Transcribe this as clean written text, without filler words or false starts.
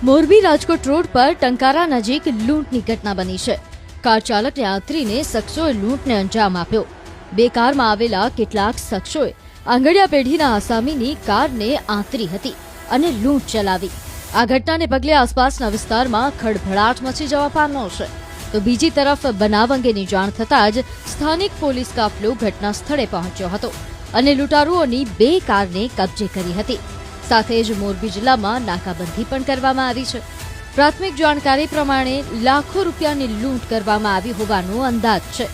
Morbi Rajkot road પર ટંકારા નજીક લૂંટની ઘટના બની છે। કાર ચાલકને આંતરીને શખ્સોએ લૂંટને અંજામ આપ્યો। બે કારમાં આવેલા કેટલાક શખ્સોએ આંગડિયા પેઢીના આસામીની કારને આંતરી હતી અને લૂંટ ચલાવી। આ ઘટનાને પગલે આસપાસના વિસ્તારમાં ખળભળાટ મચી જવા પામ્યો છે। તો બીજી તરફ બનાવ અંગેની જાણ થતાં જ સ્થાનિક પોલીસ કાફલો ઘટના સ્થળે પહોંચ્યો હતો અને લૂંટારુઓની બે કારને કબજે કરી હતી। સાથે જ મોરબી જિલ્લામાં નાકાબંધી પણ કરવામાં આવી છે। પ્રાથમિક જાણકારી પ્રમાણે લાખો રૂપિયાની લૂંટ કરવામાં આવી હોવાનો અંદાજ છે।